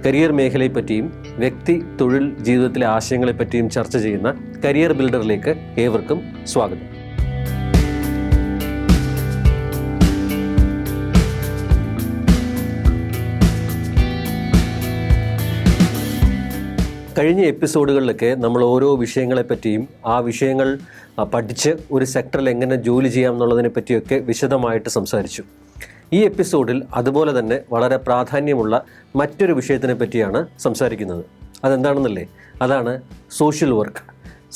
Career മേഖലയെപ്പറ്റിയും വ്യക്തി തൊഴിൽ ജീവിതത്തിലെ ആശയങ്ങളെപ്പറ്റിയും ചർച്ച ചെയ്യുന്ന കരിയർ ബിൽഡറിലേക്ക് ഏവർക്കും സ്വാഗതം. കഴിഞ്ഞ എപ്പിസോഡുകളിലൊക്കെ നമ്മൾ ഓരോ വിഷയങ്ങളെപ്പറ്റിയും ആ വിഷയങ്ങൾ പഠിച്ച് ഒരു സെക്ടറിൽ എങ്ങനെ ജോലി ചെയ്യാം എന്നുള്ളതിനെ പറ്റിയൊക്കെ വിശദമായിട്ട് സംസാരിച്ചു. ഈ എപ്പിസോഡിൽ അതുപോലെ തന്നെ വളരെ പ്രാധാന്യമുള്ള മറ്റൊരു വിഷയത്തിനെ പറ്റിയാണ് സംസാരിക്കുന്നത്. അതെന്താണെന്നല്ലേ? അതാണ് സോഷ്യൽ വർക്ക്.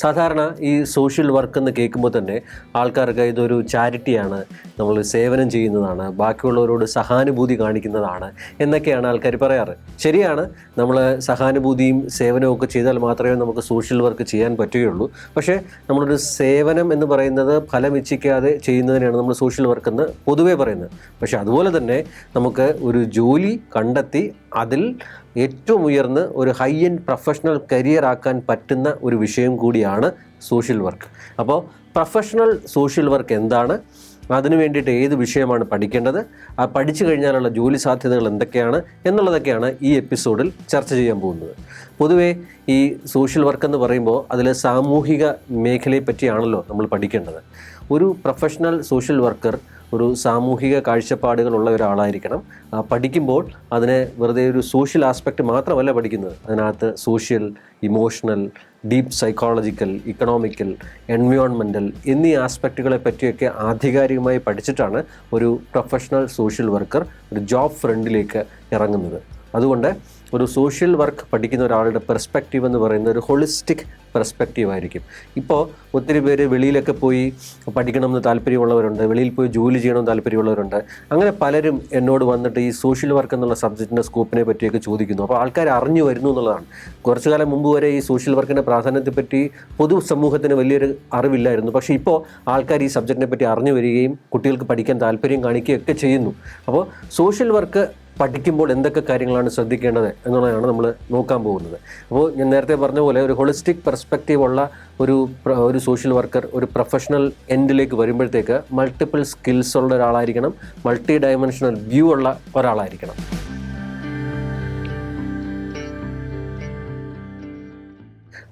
സാധാരണ ഈ സോഷ്യൽ വർക്ക് എന്ന് കേൾക്കുമ്പോൾ തന്നെ ആൾക്കാർക്ക് ഇതൊരു ചാരിറ്റിയാണ്, നമ്മൾ സേവനം ചെയ്യുന്നതാണ്, ബാക്കിയുള്ളവരോട് സഹാനുഭൂതി കാണിക്കുന്നതാണ് എന്നൊക്കെയാണ് ആൾക്കാർ പറയാറ്. ശരിയാണ്, നമ്മൾ സഹാനുഭൂതിയും സേവനവും ഒക്കെ ചെയ്താൽ മാത്രമേ നമുക്ക് സോഷ്യൽ വർക്ക് ചെയ്യാൻ പറ്റുകയുള്ളൂ. പക്ഷേ നമ്മളൊരു സേവനം എന്ന് പറയുന്നത് ഫലമിച്ഛിക്കാതെ ചെയ്യുന്നതിനാണ് നമ്മൾ സോഷ്യൽ വർക്ക് എന്ന് പൊതുവേ പറയുന്നത്. പക്ഷേ അതുപോലെ തന്നെ നമുക്ക് ഒരു ജോലി കണ്ടെത്തി അതിൽ ഏറ്റവും ഉയർന്ന് ഒരു ഹൈ എൻഡ് പ്രൊഫഷണൽ കരിയർ ആക്കാൻ പറ്റുന്ന ഒരു വിഷയം കൂടിയാണ് സോഷ്യൽ വർക്ക്. അപ്പോൾ പ്രൊഫഷണൽ സോഷ്യൽ വർക്ക് എന്താണ്, അതിനു വേണ്ടിയിട്ട് ഏത് വിഷയമാണ് പഠിക്കേണ്ടത്, ആ പഠിച്ചു കഴിഞ്ഞാലുള്ള ജോലി സാധ്യതകൾ എന്തൊക്കെയാണ് എന്നുള്ളതൊക്കെയാണ് ഈ എപ്പിസോഡിൽ ചർച്ച ചെയ്യാൻ പോകുന്നത്. പൊതുവേ ഈ സോഷ്യൽ വർക്ക് എന്ന് പറയുമ്പോൾ അതിൽ സാമൂഹിക മേഖലയെ പറ്റിയാണല്ലോ നമ്മൾ പഠിക്കേണ്ടത്. ഒരു പ്രൊഫഷണൽ സോഷ്യൽ വർക്കർ ഒരു സാമൂഹിക കാഴ്ചപ്പാടുകളുള്ള ഒരാളായിരിക്കണം. പഠിക്കുമ്പോൾ അതിനെ വെറുതെ ഒരു സോഷ്യൽ ആസ്പെക്റ്റ് മാത്രമല്ല പഠിക്കുന്നത്, അതിനകത്ത് social, emotional, deep psychological, economical, environmental എന്നീ ആസ്പെക്റ്റുകളെ പറ്റിയൊക്കെ ആധികാരികമായി പഠിച്ചിട്ടാണ് ഒരു പ്രൊഫഷണൽ സോഷ്യൽ വർക്കർ ഒരു ജോബ് ഫ്രണ്ടിലേക്ക് ഇറങ്ങുന്നത്. അതുകൊണ്ട് ഒരു സോഷ്യൽ വർക്ക് പഠിക്കുന്ന ഒരാളുടെ പെർസ്പെക്റ്റീവ് എന്ന് പറയുന്നത് ഒരു ഹോളിസ്റ്റിക് പെർസ്പെക്റ്റീവ് ആയിരിക്കും. ഇപ്പോൾ ഒത്തിരി പേര് വെളിയിലൊക്കെ പോയി പഠിക്കണമെന്ന് താല്പര്യമുള്ളവരുണ്ട്, വെളിയിൽ പോയി ജോലി ചെയ്യണമെന്ന് താല്പര്യമുള്ളവരുണ്ട്. അങ്ങനെ പലരും എന്നോട് വന്നിട്ട് ഈ സോഷ്യൽ വർക്ക് എന്നുള്ള സബ്ജക്റ്റിൻ്റെ സ്കോപ്പിനെ പറ്റിയൊക്കെ ചോദിക്കുന്നു. അപ്പോൾ ആൾക്കാർ അറിഞ്ഞു വരുന്നു എന്നുള്ളതാണ്. കുറച്ചു കാലം മുമ്പ് വരെ ഈ സോഷ്യൽ വർക്കിൻ്റെ പ്രാധാന്യത്തെപ്പറ്റി പൊതുസമൂഹത്തിന് വലിയൊരു അറിവില്ലായിരുന്നു. പക്ഷേ ഇപ്പോൾ ആൾക്കാർ ഈ സബ്ജക്റ്റിനെ പറ്റി അറിഞ്ഞു വരികയും കുട്ടികൾക്ക് പഠിക്കാൻ താല്പര്യം കാണിക്കുകയൊക്കെ ചെയ്യുന്നു. അപ്പോൾ സോഷ്യൽ വർക്ക് പഠിക്കുമ്പോൾ എന്തൊക്കെ കാര്യങ്ങളാണ് ശ്രദ്ധിക്കേണ്ടത് എന്നുള്ളതാണ് നമ്മൾ നോക്കാൻ പോകുന്നത്. അപ്പോൾ ഞാൻ നേരത്തെ പറഞ്ഞ പോലെ ഒരു ഹോളിസ്റ്റിക് പെർസ്പെക്റ്റീവ് ഉള്ള ഒരു സോഷ്യൽ വർക്കർ ഒരു പ്രൊഫഷണൽ എൻഡിലേക്ക് വരുമ്പോഴത്തേക്ക് മൾട്ടിപ്പിൾ സ്കിൽസ് ഉള്ള ഒരാളായിരിക്കണം, മൾട്ടി ഡയമെൻഷണൽ വ്യൂ ഉള്ള ഒരാളായിരിക്കണം.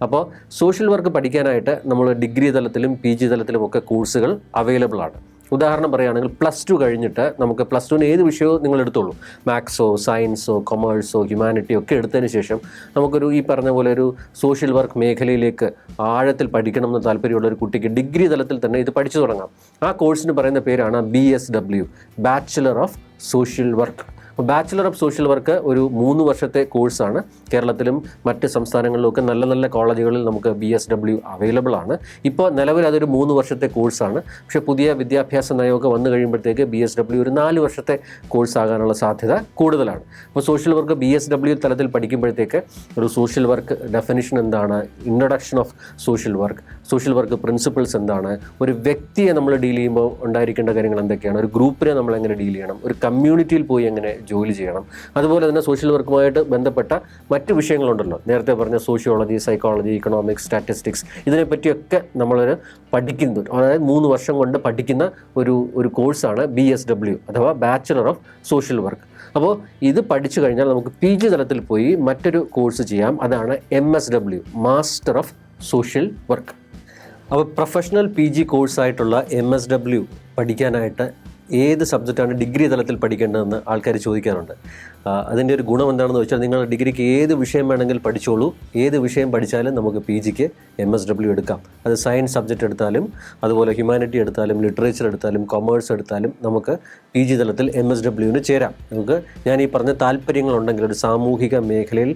അപ്പോൾ സോഷ്യൽ വർക്ക് പഠിക്കാനായിട്ട് നമ്മൾ ഡിഗ്രി തലത്തിലും PG തലത്തിലും ഒക്കെ കോഴ്സുകൾ അവൈലബിൾ ആണ്. ഉദാഹരണം പറയുകയാണെങ്കിൽ +2 കഴിഞ്ഞിട്ട് നമുക്ക് +2ന് ഏത് വിഷയവും നിങ്ങൾ എടുത്തോളൂ, മാത്സോ സയൻസോ കൊമേഴ്സോ ഹ്യൂമാനിറ്റിയോ ഒക്കെ എടുത്തതിന് ശേഷം നമുക്കൊരു ഈ പറഞ്ഞ പോലെ ഒരു സോഷ്യൽ വർക്ക് മേഖലയിലേക്ക് ആഴത്തിൽ പഠിക്കണമെന്ന് താല്പര്യമുള്ള ഒരു കുട്ടിക്ക് ഡിഗ്രി തലത്തിൽ തന്നെ ഇത് പഠിച്ചു തുടങ്ങാം. ആ കോഴ്സിന് പറയുന്ന പേരാണ് BSW, bachelor of social work. Bachelor of social work ഒരു 3 വർഷത്തെ കോഴ്സാണ്. കേരളത്തിലും മറ്റ് സംസ്ഥാനങ്ങളിലുമൊക്കെ നല്ല നല്ല കോളേജുകളിൽ നമുക്ക് BSW അവൈലബിൾ ആണ്. ഇപ്പോൾ നിലവിൽ അതൊരു 3 വർഷത്തെ കോഴ്സാണ്. പക്ഷേ പുതിയ വിദ്യാഭ്യാസ നയമൊക്കെ വന്നു കഴിയുമ്പോഴത്തേക്ക് BSW ഒരു 4 വർഷത്തെ കോഴ്സ് ആകാനുള്ള സാധ്യത കൂടുതലാണ്. അപ്പോൾ സോഷ്യൽ വർക്ക് BSW തലത്തിൽ പഠിക്കുമ്പോഴത്തേക്ക് ഒരു സോഷ്യൽ വർക്ക് ഡെഫിനിഷൻ എന്താണ്, introduction of social work principles എന്താണ്, ഒരു വ്യക്തിയെ നമ്മൾ ഡീൽ ചെയ്യുമ്പോൾ ഉണ്ടായിരിക്കേണ്ട കാര്യങ്ങൾ എന്തൊക്കെയാണ്, ഒരു ഗ്രൂപ്പിനെ നമ്മൾ എങ്ങനെ ഡീൽ ചെയ്യണം, ഒരു കമ്മ്യൂണിറ്റിയിൽ പോയി എങ്ങനെ ജോലി ചെയ്യണം, അതുപോലെ തന്നെ സോഷ്യൽ വർക്കുമായിട്ട് ബന്ധപ്പെട്ട മറ്റ് വിഷയങ്ങളുണ്ടല്ലോ, നേരത്തെ പറഞ്ഞ സോഷ്യോളജി, സൈക്കോളജി, ഇക്കണോമിക്സ്, സ്റ്റാറ്റിസ്റ്റിക്സ്, ഇതിനെപ്പറ്റിയൊക്കെ നമ്മളൊരു പഠിക്കുന്നു. അതായത് 3 വർഷം കൊണ്ട് പഠിക്കുന്ന ഒരു കോഴ്സാണ് BSW അഥവാ ബാച്ചിലർ ഓഫ് സോഷ്യൽ വർക്ക്. അപ്പോൾ ഇത് പഠിച്ചു കഴിഞ്ഞാൽ നമുക്ക് PG തലത്തിൽ പോയി മറ്റൊരു കോഴ്സ് ചെയ്യാം. അതാണ് MSW, master of social work. അപ്പോൾ പ്രൊഫഷണൽ PG കോഴ്സായിട്ടുള്ള MSW പഠിക്കാനായിട്ട് ഏത് സബ്ജക്റ്റാണ് ഡിഗ്രി തലത്തിൽ പഠിക്കേണ്ടതെന്ന് ആൾക്കാർ ചോദിക്കാറുണ്ട്. അതിൻ്റെ ഒരു ഗുണം എന്താണെന്ന് വെച്ചാൽ നിങ്ങൾ ഡിഗ്രിക്ക് ഏത് വിഷയം വേണമെങ്കിൽ പഠിച്ചോളൂ. ഏത് വിഷയം പഠിച്ചാലും നമുക്ക് PGക്ക് MSW എടുക്കാം. അത് സയൻസ് സബ്ജക്റ്റ് എടുത്താലും അതുപോലെ ഹ്യൂമാനിറ്റി എടുത്താലും ലിറ്ററേച്ചർ എടുത്താലും കൊമേഴ്സ് എടുത്താലും നമുക്ക് PG തലത്തിൽ MSWന് ചേരാം. നമുക്ക് ഞാൻ ഈ പറഞ്ഞ താല്പര്യങ്ങളുണ്ടെങ്കിൽ ഒരു സാമൂഹിക മേഖലയിൽ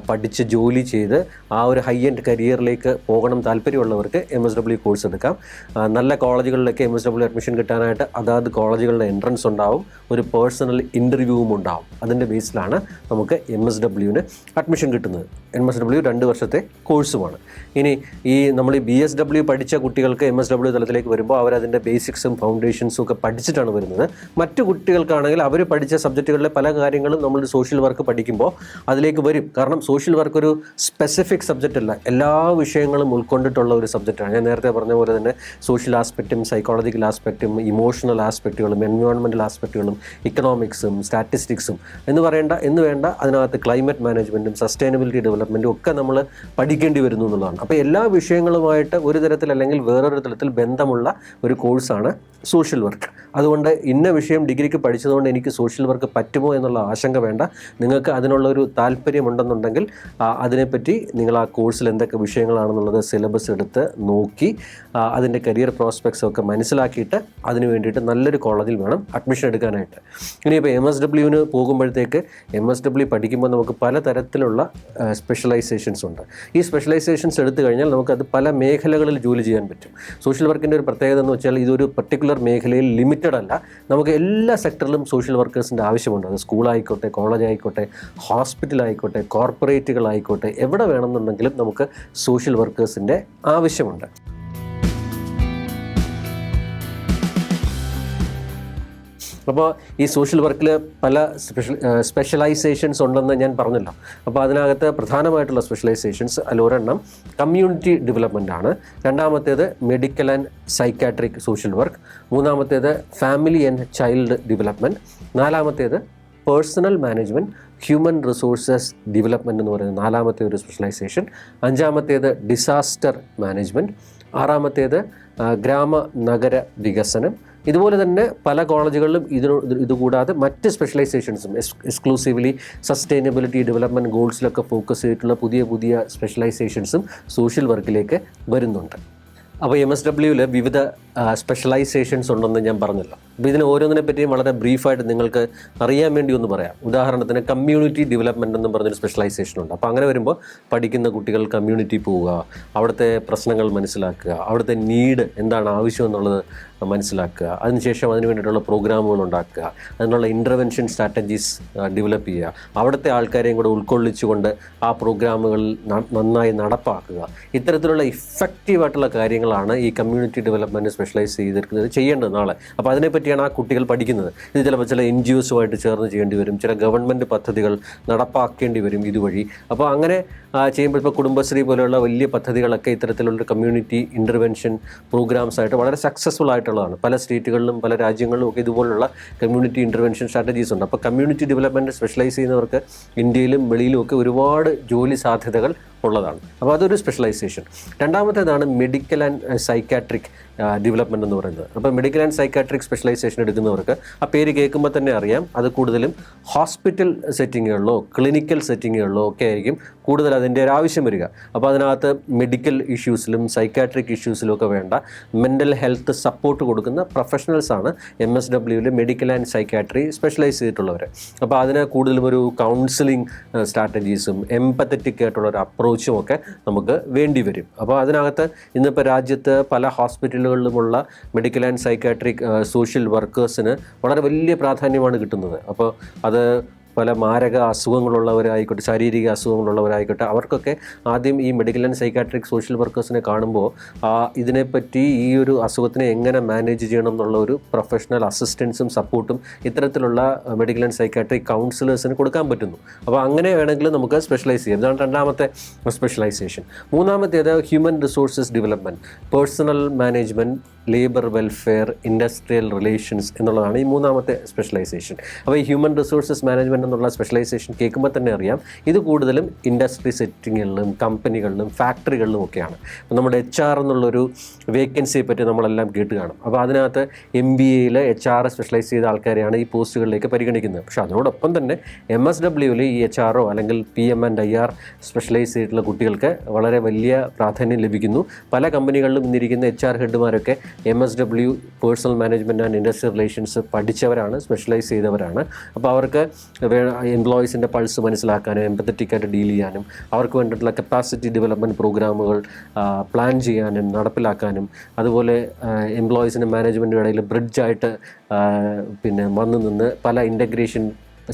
പഠിച്ച് ജോലി ചെയ്ത് ആ ഒരു ഹൈ എൻഡ് കരിയറിലേക്ക് പോകണം താല്പര്യമുള്ളവർക്ക് MSW കോഴ്സ് എടുക്കാം. നല്ല കോളേജുകളിലൊക്കെ MSW അഡ്മിഷൻ കിട്ടാനായിട്ട് അതാത് കോളേജുകളുടെ എൻട്രൻസ് ഉണ്ടാവും, ഒരു പേഴ്സണൽ ഇൻ്റർവ്യൂവും ഉണ്ടാവും. അതിൻ്റെ ബേസിലാണ് നമുക്ക് MSWന് അഡ്മിഷൻ കിട്ടുന്നത്. MSW 2 വർഷത്തെ കോഴ്സുമാണ്. ഇനി നമ്മൾ ഈ BSW പഠിച്ച കുട്ടികൾക്ക് MSW തലത്തിലേക്ക് വരുമ്പോൾ അവരതിൻ്റെ ബേസിക്സും ഫൗണ്ടേഷൻസും ഒക്കെ പഠിച്ചിട്ടാണ് വരുന്നത്. മറ്റു കുട്ടികൾക്കാണെങ്കിൽ അവർ പഠിച്ച സബ്ജക്റ്റുകളിലെ പല കാര്യങ്ങളും നമ്മൾ സോഷ്യൽ വർക്ക് പഠിക്കുമ്പോൾ അതിലേക്ക് വരും. കാരണം സോഷ്യൽ വർക്ക് ഒരു സ്പെസിഫിക് സബ്ജക്റ്റ് അല്ല, എല്ലാ വിഷയങ്ങളും ഉൾക്കൊണ്ടിട്ടുള്ള ഒരു സബ്ജക്റ്റാണ്. ഞാൻ നേരത്തെ പറഞ്ഞ പോലെ തന്നെ സോഷ്യൽ ആസ്പെക്റ്റും സൈക്കോളജിക്കൽ ആസ്പെക്റ്റും ഇമോഷണൽ ആസ്പെക്റ്റും ആസ്പെക്റ്റുകളും എൻവയോൺമെൻറ്റൽ ആസ്പെക്റ്റുകളും ഇക്കണോമിക്സും സ്റ്റാറ്റിസ്റ്റിക്സും എന്ന് വേണ്ട അതിനകത്ത് ക്ലൈമറ്റ് മാനേജ്മെൻറ്റും സസ്റ്റൈനബിലിറ്റി ഡെവലപ്മെൻറ്റും ഒക്കെ നമ്മൾ പഠിക്കേണ്ടി വരുന്നു എന്നുള്ളതാണ്. അപ്പോൾ എല്ലാ വിഷയങ്ങളുമായിട്ട് ഒരു തരത്തിൽ അല്ലെങ്കിൽ വേറൊരു തരത്തിൽ ബന്ധമുള്ള ഒരു കോഴ്സാണ് സോഷ്യൽ വർക്ക്. അതുകൊണ്ട് ഇന്ന വിഷയം ഡിഗ്രിക്ക് പഠിച്ചതുകൊണ്ട് എനിക്ക് സോഷ്യൽ വർക്ക് പറ്റുമോ എന്നുള്ള ആശങ്ക വേണ്ട. നിങ്ങൾക്ക് അതിനുള്ളൊരു താല്പര്യമുണ്ടെന്നുണ്ടെങ്കിൽ അതിനെപ്പറ്റി നിങ്ങൾ ആ കോഴ്സിൽ എന്തൊക്കെ വിഷയങ്ങളാണെന്നുള്ളത് സിലബസ് എടുത്ത് നോക്കി അതിൻ്റെ കരിയർ പ്രോസ്പെക്ട്സ് ഒക്കെ മനസ്സിലാക്കിയിട്ട് അതിന് വേണ്ടിയിട്ട് നല്ലൊരു കോളേജിൽ വേണം അഡ്മിഷൻ എടുക്കാനായിട്ട്. ഇനിയിപ്പോൾ MSW പോകുമ്പോഴത്തേക്ക് MSW പഠിക്കുമ്പോൾ നമുക്ക് പലതരത്തിലുള്ള സ്പെഷ്യലൈസേഷൻസ് ഉണ്ട്. ഈ സ്പെഷ്യലൈസേഷൻസ് എടുത്തു കഴിഞ്ഞാൽ നമുക്കത് പല മേഖലകളിൽ ജോലി ചെയ്യാൻ പറ്റും. സോഷ്യൽ വർക്കിൻ്റെ ഒരു പ്രത്യേകത എന്ന് വെച്ചാൽ ഇതൊരു പർട്ടിക്കുലർ മേഖലയിൽ ലിമിറ്റഡ് അല്ല. നമുക്ക് എല്ലാ സെക്ടറിലും സോഷ്യൽ വർക്കേഴ്സിൻ്റെ ആവശ്യമുണ്ട്. അത് സ്കൂളായിക്കോട്ടെ, കോളേജ് ആയിക്കോട്ടെ, ഹോസ്പിറ്റലായിക്കോട്ടെ, കോർപ്പറേറ്റുകളായിക്കോട്ടെ, എവിടെ വേണമെന്നുണ്ടെങ്കിലും നമുക്ക് സോഷ്യൽ വർക്കേഴ്സിൻ്റെ ആവശ്യമുണ്ട്. അപ്പോൾ ഈ സോഷ്യൽ വർക്കിൽ പല സ്പെഷ്യലൈസേഷൻസ് ഉണ്ടെന്ന് ഞാൻ പറഞ്ഞല്ലോ. അപ്പോൾ അതിനകത്ത് പ്രധാനമായിട്ടുള്ള സ്പെഷ്യലൈസേഷൻസ് അതിലൊരെണ്ണം കമ്മ്യൂണിറ്റി ഡെവലപ്മെൻ്റ് ആണ്. രണ്ടാമത്തേത് medical and psychiatric social work. മൂന്നാമത്തേത് ഫാമിലി ആൻഡ് ചൈൽഡ് ഡെവലപ്മെൻറ്റ്. നാലാമത്തേത് personal management, human resources development എന്ന് പറയുന്ന നാലാമത്തെ ഒരു സ്പെഷ്യലൈസേഷൻ. അഞ്ചാമത്തേത് ഡിസാസ്റ്റർ മാനേജ്മെൻറ്റ്. ആറാമത്തേത് ഗ്രാമ നഗര വികസനം. ഇതുപോലെ തന്നെ പല കോളേജുകളിലും ഇതുകൂടാതെ മറ്റ് സ്പെഷ്യലൈസേഷൻസും എക്സ്ക്ലൂസീവ്ലി സസ്റ്റൈനബിലിറ്റി ഡെവലപ്മെൻറ്റ് ഗോൾസിലൊക്കെ ഫോക്കസ് ചെയ്തിട്ടുള്ള പുതിയ സ്പെഷ്യലൈസേഷൻസും സോഷ്യൽ വർക്കിലേക്ക് വരുന്നുണ്ട്. അപ്പോൾ MSWയിൽ വിവിധ സ്പെഷ്യലൈസേഷൻസ് ഉണ്ടെന്ന് ഞാൻ പറഞ്ഞല്ലോ. അപ്പോൾ ഇതിന് ഓരോന്നിനെ പറ്റിയും വളരെ ബ്രീഫായിട്ട് നിങ്ങൾക്ക് അറിയാൻ വേണ്ടി ഒന്ന് പറയാം. ഉദാഹരണത്തിന് കമ്മ്യൂണിറ്റി ഡെവലപ്മെൻറ്റ് എന്നും പറഞ്ഞൊരു സ്പെഷ്യലൈസേഷൻ ഉണ്ട്. അപ്പോൾ അങ്ങനെ വരുമ്പോൾ പഠിക്കുന്ന കുട്ടികൾ കമ്മ്യൂണിറ്റി പോവുക, അവിടുത്തെ പ്രശ്നങ്ങൾ മനസ്സിലാക്കുക, അവിടുത്തെ നീഡ് എന്താണ് ആവശ്യം എന്നുള്ളത് മനസ്സിലാക്കുക, അതിനുശേഷം അതിന് വേണ്ടിയിട്ടുള്ള പ്രോഗ്രാമുകൾ ഉണ്ടാക്കുക, അതിനുള്ള ഇൻ്റർവെൻഷൻ സ്ട്രാറ്റജീസ് ഡെവലപ്പ് ചെയ്യുക, അവിടുത്തെ ആൾക്കാരെയും കൂടെ ഉൾക്കൊള്ളിച്ചുകൊണ്ട് ആ പ്രോഗ്രാമുകൾ നന്നായി നടപ്പാക്കുക. ഇത്തരത്തിലുള്ള ഇഫക്റ്റീവായിട്ടുള്ള കാര്യങ്ങളാണ് ഈ കമ്മ്യൂണിറ്റി ഡെവലപ്മെൻറ്റ് സ്പെഷ്യലൈസ് ചെയ്തിരിക്കുന്നത് ചെയ്യേണ്ടത് നാളെ. അപ്പോൾ അതിനെപ്പറ്റിയാണ് ആ കുട്ടികൾ പഠിക്കുന്നത്. ഇത് ചിലപ്പോൾ ചില NGOസുമായിട്ട് ചേർന്ന് ചെയ്യേണ്ടി വരും, ചില ഗവൺമെൻറ് പദ്ധതികൾ നടപ്പാക്കേണ്ടി വരും ഇതുവഴി. അപ്പോൾ അങ്ങനെ ചെയ്യുമ്പോൾ ഇപ്പോൾ കുടുംബശ്രീ പോലെയുള്ള വലിയ പദ്ധതികളൊക്കെ ഇത്തരത്തിലുള്ള കമ്മ്യൂണിറ്റി ഇൻ്റർവെൻഷൻ പ്രോഗ്രാംസ് ആയിട്ട് വളരെ സക്സസ്ഫുൾ ആയിട്ടുള്ളതാണ്. പല സ്റ്റേറ്റുകളിലും പല രാജ്യങ്ങളിലും ഒക്കെ ഇതുപോലുള്ള കമ്മ്യൂണിറ്റി ഇൻ്റർവെൻഷൻ സ്ട്രാറ്റജീസ് ഉണ്ട്. അപ്പോൾ കമ്മ്യൂണിറ്റി ഡെവലപ്മെൻറ്റ് സ്പെഷ്യലൈസ് ചെയ്യുന്നവർക്ക് ഇന്ത്യയിലും വെളിയിലും ഒക്കെ ഒരുപാട് ജോലി സാധ്യതകൾ ഉള്ളതാണ്. അപ്പോൾ അതൊരു സ്പെഷ്യലൈസേഷൻ. രണ്ടാമത്തേതാണ് മെഡിക്കൽ ആൻഡ് സൈക്കാട്രിക് ഡെവലപ്മെൻറ്റ് എന്ന് പറയുന്നത്. അപ്പോൾ മെഡിക്കൽ ആൻഡ് സൈക്കാട്രിക് സ്പെഷ്യലൈസേഷൻ എടുക്കുന്നവർക്ക് ആ പേര് കേൾക്കുമ്പോൾ തന്നെ അറിയാം, അത് കൂടുതലും ഹോസ്പിറ്റൽ സെറ്റിങ്ങുകളിലോ ക്ലിനിക്കൽ സെറ്റിങ്ങുകളിലോ ഒക്കെ ആയിരിക്കും കൂടുതൽ അതിൻ്റെ ഒരു ആവശ്യം വരിക. അപ്പോൾ അതിനകത്ത് മെഡിക്കൽ ഇഷ്യൂസിലും സൈക്കാട്രിക് ഇഷ്യൂസിലും ഒക്കെ വേണ്ട മെൻ്റൽ ഹെൽത്ത് സപ്പോർട്ട് കൊടുക്കുന്ന പ്രൊഫഷണൽസാണ് MSWയിൽ മെഡിക്കൽ ആൻഡ് സൈക്കാട്രി സ്പെഷ്യലൈസ് ചെയ്തിട്ടുള്ളവർ. അപ്പോൾ അതിന് കൂടുതലും ഒരു കൗൺസിലിംഗ് സ്ട്രാറ്റജീസും എംപത്തറ്റിക് ആയിട്ടുള്ള ഒരു അപ്രോച്ചും ഒക്കെ നമുക്ക് വേണ്ടി വരും. അപ്പോൾ അതിനകത്ത് ഇന്നിപ്പോൾ രാജ്യത്ത് പല ഹോസ്പിറ്റലുകളിലുമുള്ള മെഡിക്കൽ ആൻഡ് സൈക്കാട്രിക് സോഷ്യൽ വർക്കേഴ്സിന് വളരെ വലിയ പ്രാധാന്യമാണ് കിട്ടുന്നത്. അപ്പോൾ അത് പല മാരക അസുഖങ്ങളുള്ളവരായിക്കോട്ടെ, ശാരീരിക അസുഖങ്ങളുള്ളവരായിക്കോട്ടെ, അവർക്കൊക്കെ ആദ്യം ഈ മെഡിക്കൽ ആൻഡ് സൈക്കാട്രിക് സോഷ്യൽ വർക്കേഴ്സിനെ കാണുമ്പോൾ ഇതിനെപ്പറ്റി ഈ ഒരു അസുഖത്തിനെ എങ്ങനെ മാനേജ് ചെയ്യണം എന്നുള്ള ഒരു പ്രൊഫഷണൽ അസിസ്റ്റൻസും സപ്പോർട്ടും ഇത്തരത്തിലുള്ള മെഡിക്കൽ ആൻഡ് സൈക്കാട്രിക് കൗൺസിലേഴ്സിന് കൊടുക്കാൻ പറ്റുന്നു. അപ്പോൾ അങ്ങനെ വേണമെങ്കിൽ നമുക്ക് സ്പെഷ്യലൈസ് ചെയ്യാം. ഇതാണ് രണ്ടാമത്തെ സ്പെഷ്യലൈസേഷൻ. മൂന്നാമത്തേത് human resources development, personal management, labour welfare, industrial relations എന്നുള്ളതാണ് ഈ മൂന്നാമത്തെ സ്പെഷ്യലൈസേഷൻ. അപ്പോൾ ഈ ഹ്യൂമൻ റിസോഴ്സസ് മാനേജ്മെൻറ്റ് എന്നുള്ള സ്പെഷ്യലൈസേഷൻ കേൾക്കുമ്പോൾ തന്നെ അറിയാം, ഇത് കൂടുതലും ഇൻഡസ്ട്രി സെറ്റിങ്ങുകളിലും കമ്പനികളിലും ഫാക്ടറികളിലും ഒക്കെയാണ്. അപ്പോൾ നമ്മുടെ HR എന്നുള്ളൊരു വേക്കൻസിയെ പറ്റി നമ്മളെല്ലാം കേട്ട് കാണും. അപ്പോൾ അതിനകത്ത് MBAയിൽ HR സ്പെഷ്യലൈസ് ചെയ്ത ആൾക്കാരെയാണ് ഈ പോസ്റ്റുകളിലേക്ക് പരിഗണിക്കുന്നത്. പക്ഷേ അതിനോടൊപ്പം തന്നെ MSWയിൽ ഈ HRO അല്ലെങ്കിൽ PM and IR സ്പെഷ്യലൈസ് ചെയ്തിട്ടുള്ള കുട്ടികൾക്ക് വളരെ വലിയ പ്രാധാന്യം ലഭിക്കുന്നു. പല കമ്പനികളിലും ഇന്നിരിക്കുന്ന HR ഹെഡുമാരൊക്കെ MSW personnel management and industrial relations പഠിച്ചവരാണ്, സ്പെഷ്യലൈസ് ചെയ്തവരാണ്. അപ്പോൾ അവർക്ക് എംപ്ലോയീസിൻ്റെ പൾസ് മനസ്സിലാക്കാനും എംപത്തറ്റിക്കായിട്ട് ഡീൽ ചെയ്യാനും അവർക്ക് വേണ്ടിയിട്ടുള്ള കപ്പാസിറ്റി ഡെവലപ്മെൻറ്റ് പ്രോഗ്രാമുകൾ പ്ലാൻ ചെയ്യാനും നടപ്പിലാക്കാനും അതുപോലെ എംപ്ലോയീസിൻ്റെ മാനേജ്മെൻറ്റിൻ്റെ ഇടയിൽ ബ്രിഡ്ജായിട്ട് വന്നു നിന്ന് പല ഇൻ്റഗ്രേഷൻ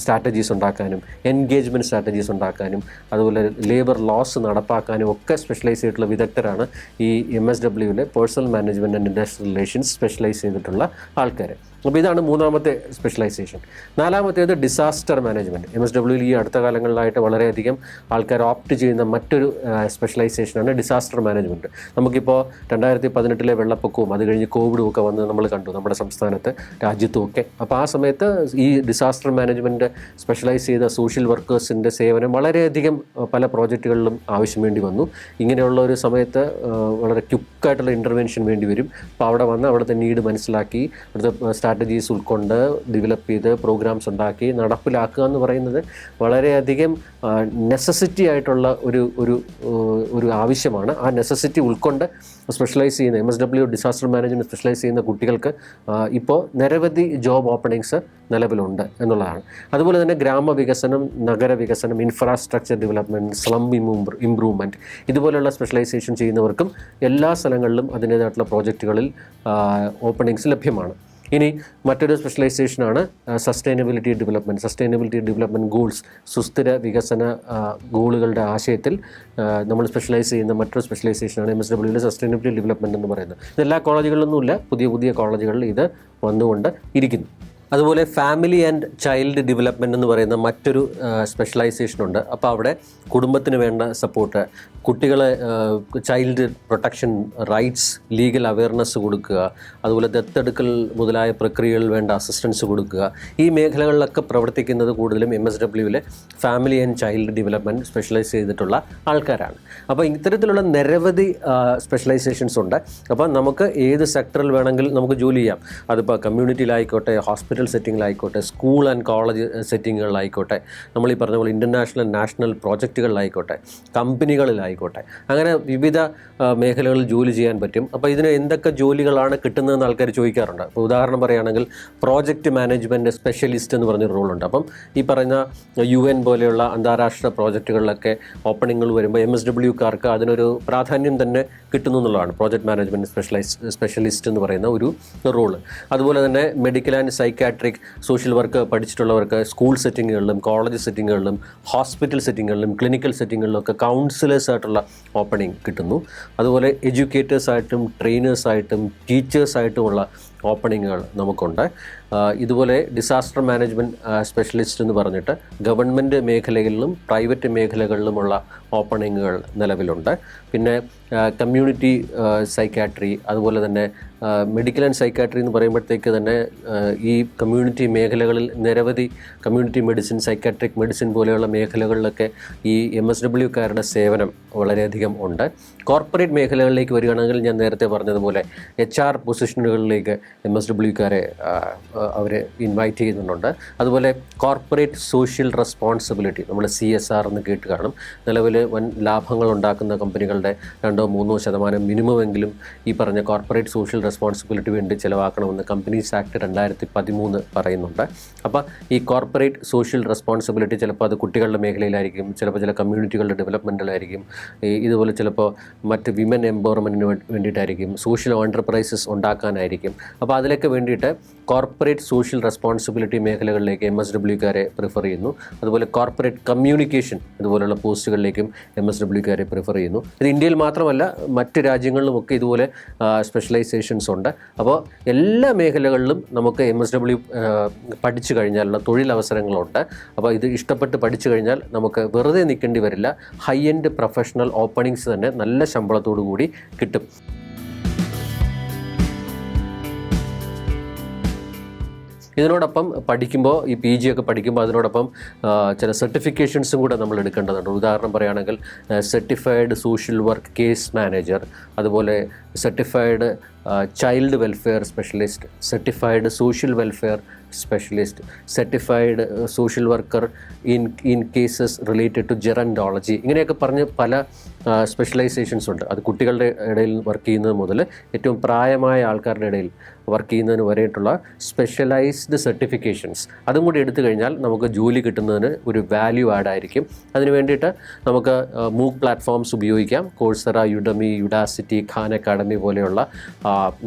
സ്ട്രാറ്റജീസ് ഉണ്ടാക്കാനും എൻഗേജ്മെൻറ്റ് സ്ട്രാറ്റജീസ് ഉണ്ടാക്കാനും അതുപോലെ ലേബർ ലോസ് നടപ്പാക്കാനും ഒക്കെ സ്പെഷ്യലൈസ് ചെയ്തിട്ടുള്ള വിദഗ്ധരാണ് ഈ MSWയിലെ personnel management and industrial relations specialise ചെയ്തിട്ടുള്ള ആൾക്കാർ. അപ്പോൾ ഇതാണ് മൂന്നാമത്തെ സ്പെഷ്യലൈസേഷൻ. നാലാമത്തേത് ഡിസാസ്റ്റർ മാനേജ്മെൻറ്റ്. MSWയിൽ ഈ അടുത്ത കാലങ്ങളിലായിട്ട് വളരെയധികം ആൾക്കാർ ഓപ്റ്റ് ചെയ്യുന്ന മറ്റൊരു സ്പെഷ്യലൈസേഷനാണ് ഡിസാസ്റ്റർ മാനേജ്മെൻറ്റ്. നമുക്കിപ്പോൾ 2018 വെള്ളപ്പൊക്കവും അത് കഴിഞ്ഞ് കോവിഡും ഒക്കെ വന്ന് നമ്മൾ കണ്ടു നമ്മുടെ സംസ്ഥാനത്ത്, രാജ്യത്തും ഒക്കെ. അപ്പോൾ ആ സമയത്ത് ഈ ഡിസാസ്റ്റർ മാനേജ്മെൻറ്റ് സ്പെഷ്യലൈസ് ചെയ്ത സോഷ്യൽ വർക്കേഴ്സിൻ്റെ സേവനം വളരെയധികം പല പ്രോജക്റ്റുകളിലും ആവശ്യം വേണ്ടി വന്നു. ഇങ്ങനെയുള്ള ഒരു സമയത്ത് വളരെ ക്വിക്കായിട്ടുള്ള ഇൻ്റർവെൻഷൻ വേണ്ടി വരും. അപ്പോൾ അവിടെ വന്ന് അവിടുത്തെ നീഡ് മനസ്സിലാക്കി അവിടുത്തെ സ്ട്രാറ്റജീസ് ഉൾക്കൊണ്ട് ഡെവലപ്പ് ചെയ്ത് പ്രോഗ്രാംസ് ഉണ്ടാക്കി നടപ്പിലാക്കുക എന്ന് പറയുന്നത് വളരെയധികം നെസസിറ്റി ആയിട്ടുള്ള ഒരു ആവശ്യമാണ്. ആ നെസസിറ്റി ഉൾക്കൊണ്ട് സ്പെഷ്യലൈസ് ചെയ്യുന്ന MSW ഡിസാസ്റ്റർ മാനേജ്മെൻറ്റ് സ്പെഷ്യലൈസ് ചെയ്യുന്ന കുട്ടികൾക്ക് ഇപ്പോൾ നിരവധി ജോബ് ഓപ്പണിങ്സ് നിലവിലുണ്ട് എന്നുള്ളതാണ്. അതുപോലെ തന്നെ ഗ്രാമവികസനം, നഗരവികസനം, ഇൻഫ്രാസ്ട്രക്ചർ ഡെവലപ്മെൻറ്റ്, സ്ലം ഇംപ്രൂവ്മെൻറ്റ്, ഇതുപോലെയുള്ള സ്പെഷ്യലൈസേഷൻ ചെയ്യുന്നവർക്കും എല്ലാ സ്ഥലങ്ങളിലും അതിൻ്റേതായിട്ടുള്ള പ്രോജക്റ്റുകളിൽ ഓപ്പണിങ്സ് ലഭ്യമാണ്. ഇനി മറ്റൊരു സ്പെഷ്യലൈസേഷനാണ് സസ്റ്റൈനബിലിറ്റി ഡെവലപ്മെൻറ്റ് ഗോൾസ്. സുസ്ഥിര വികസന ഗോളുകളുടെ ആശയത്തിൽ നമ്മൾ സ്പെഷ്യലൈസ് ചെയ്യുന്ന മറ്റൊരു സ്പെഷ്യലൈസേഷനാണ് MSWയിലെ സസ്റ്റൈനബിലിറ്റി ഡെവലപ്മെൻറ്റ് എന്ന് പറയുന്നത്. ഇതെല്ലാ കോളേജുകളിലൊന്നുമില്ല, പുതിയ കോളേജുകളിൽ ഇത് വന്നുകൊണ്ട് ഇരിക്കുന്നു. അതുപോലെ ഫാമിലി ആൻഡ് ചൈൽഡ് ഡെവലപ്മെൻറ്റ് എന്ന് പറയുന്ന മറ്റൊരു സ്പെഷ്യലൈസേഷനുണ്ട്. അപ്പോൾ അവിടെ കുടുംബത്തിന് വേണ്ട സപ്പോർട്ട്, കുട്ടികളെ child protection rights, legal awareness കൊടുക്കുക, അതുപോലെ ദത്തെടുക്കൽ മുതലായ പ്രക്രിയകളിൽ വേണ്ട അസിസ്റ്റൻസ് കൊടുക്കുക, ഈ മേഖലകളിലൊക്കെ പ്രവർത്തിക്കുന്നത് കൂടുതലും MSWയിലെ family and child development specialise ചെയ്തിട്ടുള്ള ആൾക്കാരാണ്. അപ്പോൾ ഇത്തരത്തിലുള്ള നിരവധി സ്പെഷ്യലൈസേഷൻസ് ഉണ്ട്. അപ്പോൾ നമുക്ക് ഏത് സെക്ടറിൽ വേണമെങ്കിൽ നമുക്ക് ജോലി ചെയ്യാം. അതിപ്പോൾ കമ്മ്യൂണിറ്റിയിലായിക്കോട്ടെ, ഹോസ്പിറ്റൽ സെറ്റിങ്ങിലായിക്കോട്ടെ, സ്കൂൾ ആൻഡ് കോളേജ് സെറ്റിങ്ങുകളിലായിക്കോട്ടെ, നമ്മൾ ഈ പറഞ്ഞ പോലെ ഇൻ്റർനാഷണൽ നാഷണൽ പ്രോജക്റ്റുകളിലായിക്കോട്ടെ, കമ്പനികളിലായിക്കോട്ടെ, അങ്ങനെ വിവിധ മേഖലകളിൽ ജോലി ചെയ്യാൻ പറ്റും. അപ്പോൾ ഇതിന് എന്തൊക്കെ ജോലികളാണ് കിട്ടുന്നതെന്ന് ആൾക്കാർ ചോദിക്കാറുണ്ട്. ഇപ്പോൾ ഉദാഹരണം പറയുകയാണെങ്കിൽ പ്രോജക്റ്റ് മാനേജ്മെൻറ്റ് സ്പെഷ്യലിസ്റ്റ് എന്ന് പറഞ്ഞൊരു റോളുണ്ട്. അപ്പം ഈ പറയുന്ന UN പോലെയുള്ള അന്താരാഷ്ട്ര പ്രോജക്റ്റുകളിലൊക്കെ ഓപ്പണിങ്ങുകൾ വരുമ്പോൾ MSWക്കാർക്ക് അതിനൊരു പ്രാധാന്യം തന്നെ കിട്ടുന്നു എന്നുള്ളതാണ്. പ്രോജക്റ്റ് മാനേജ്മെൻറ്റ് സ്പെഷ്യലിസ്റ്റ് എന്ന് പറയുന്ന ഒരു റോള്. അതുപോലെ തന്നെ medical and psychiatric social work പഠിച്ചിട്ടുള്ളവർക്ക് സ്കൂൾ സെറ്റിങ്ങുകളിലും കോളേജ് സെറ്റിങ്ങുകളിലും ഹോസ്പിറ്റൽ സെറ്റിങ്ങുകളിലും ക്ലിനിക്കൽ സെറ്റിങ്ങുകളിലൊക്കെ കൗൺസിലേഴ്സായിട്ടുള്ള ഓപ്പണിംഗ് കിട്ടുന്നു. അതുപോലെ എഡ്യൂക്കേറ്റേഴ്സായിട്ടും ട്രെയിനേഴ്സായിട്ടും ടീച്ചേഴ്സായിട്ടുമുള്ള ഓപ്പണിങ്ങുകൾ നമുക്കുണ്ട്. ഇതുപോലെ ഡിസാസ്റ്റർ മാനേജ്മെൻറ്റ് സ്പെഷ്യലിസ്റ്റ് എന്ന് പറഞ്ഞിട്ട് ഗവൺമെൻറ് മേഖലകളിലും പ്രൈവറ്റ് മേഖലകളിലുമുള്ള ഓപ്പണിങ്ങുകൾ നിലവിലുണ്ട്. പിന്നെ കമ്മ്യൂണിറ്റി സൈക്കാട്രി, അതുപോലെ തന്നെ മെഡിക്കൽ ആൻഡ് സൈക്കാട്രി എന്ന് പറയുമ്പോഴത്തേക്ക് തന്നെ ഈ കമ്മ്യൂണിറ്റി മേഖലകളിൽ നിരവധി കമ്മ്യൂണിറ്റി മെഡിസിൻ, സൈക്കാട്രിക് മെഡിസിൻ പോലെയുള്ള മേഖലകളിലൊക്കെ ഈ MSWക്കാരുടെ സേവനം വളരെയധികം ഉണ്ട്. കോർപ്പറേറ്റ് മേഖലകളിലേക്ക് വരികയാണെങ്കിൽ ഞാൻ നേരത്തെ പറഞ്ഞതുപോലെ HR പൊസിഷനുകളിലേക്ക് MSWക്കാരെ അവരെ ഇൻവൈറ്റ് ചെയ്യുന്നുണ്ട്. അതുപോലെ കോർപ്പറേറ്റ് സോഷ്യൽ റെസ്പോൺസിബിലിറ്റി, നമ്മൾ CSR എന്ന് കേട്ട് കാണും. നിലവിൽ വൻ ലാഭങ്ങൾ ഉണ്ടാക്കുന്ന കമ്പനികളുടെ 2-3% മിനിമമെങ്കിലും ഈ പറഞ്ഞ കോർപ്പറേറ്റ് സോഷ്യൽ റെസ്പോൺസിബിലിറ്റി വേണ്ടി ചിലവാക്കണമെന്ന് കമ്പനീസ് ആക്ട് 2013 പറയുന്നുണ്ട്. അപ്പോൾ ഈ കോർപ്പറേറ്റ് സോഷ്യൽ റെസ്പോൺസിബിലിറ്റി ചിലപ്പോൾ അത് കുട്ടികളുടെ മേഖലയിലായിരിക്കും, ചിലപ്പോൾ ചില കമ്മ്യൂണിറ്റികളുടെ ഡെവലപ്മെൻറ്റിലായിരിക്കും, ഇതുപോലെ ചിലപ്പോൾ മറ്റ് വിമൻ എംപവർമെൻറ്റിന് വേണ്ടിയിട്ടായിരിക്കും, സോഷ്യൽ എൻ്റർപ്രൈസസ് ഉണ്ടാക്കാനായിരിക്കും. അപ്പോൾ അതിലൊക്കെ വേണ്ടിയിട്ട് കോർപ്പറേറ്റ് സോഷ്യൽ റെസ്പോൺസിബിലിറ്റി മേഖലകളിലേക്ക് MSWക്കാരെ പ്രിഫർ ചെയ്യുന്നു. അതുപോലെ കോർപ്പറേറ്റ് കമ്മ്യൂണിക്കേഷൻ ഇതുപോലുള്ള പോസ്റ്റുകളിലേക്കും MSWക്കാരെ പ്രിഫർ ചെയ്യുന്നു. ഇത് ഇന്ത്യയിൽ മാത്രമല്ല മറ്റ് രാജ്യങ്ങളിലുമൊക്കെ ഇതുപോലെ സ്പെഷ്യലൈസേഷൻസ് ഉണ്ട്. അപ്പോൾ എല്ലാ മേഖലകളിലും നമുക്ക് MSW പഠിച്ചു കഴിഞ്ഞാലുള്ള തൊഴിലവസരങ്ങളുണ്ട്. അപ്പോൾ ഇത് ഇഷ്ടപ്പെട്ട് പഠിച്ചു കഴിഞ്ഞാൽ നമുക്ക് വെറുതെ നിൽക്കേണ്ടി വരില്ല. ഹൈ എൻഡ് പ്രൊഫഷണൽ ഓപ്പണിങ്സ് തന്നെ നല്ല ശമ്പളത്തോടു കൂടി കിട്ടും. ഇതിനോടൊപ്പം പഠിക്കുമ്പോൾ ഈ PG ഒക്കെ പഠിക്കുമ്പോൾ അതിനോടൊപ്പം ചില സർട്ടിഫിക്കേഷൻസും കൂടെ നമ്മൾ എടുക്കേണ്ടതുണ്ട്. ഉദാഹരണം പറയുകയാണെങ്കിൽ certified social work case manager, അതുപോലെ certified child welfare specialist, certified social welfare specialist, certified social worker in cases related to gerontology, ഇങ്ങനെയൊക്കെ പറഞ്ഞ് പല സ്പെഷ്യലൈസേഷൻസ് ഉണ്ട്. അത് കുട്ടികളുടെ ഇടയിൽ വർക്ക് ചെയ്യുന്നത് മുതൽ ഏറ്റവും പ്രായമായ ആൾക്കാരുടെ ഇടയിൽ വർക്ക് ചെയ്യുന്നതിന് വരെയിട്ടുള്ള സ്പെഷ്യലൈസ്ഡ് സർട്ടിഫിക്കേഷൻസ്, അതും കൂടി എടുത്തു കഴിഞ്ഞാൽ നമുക്ക് ജോലി കിട്ടുന്നതിന് ഒരു വാല്യൂ ആഡ് ആയിരിക്കും. അതിന് വേണ്ടിയിട്ട് നമുക്ക് MOOC പ്ലാറ്റ്ഫോംസ് ഉപയോഗിക്കാം. കോഴ്സെറ, യുഡമി, യുഡാസിറ്റി, ഖാൻ അക്കാഡമി പോലെയുള്ള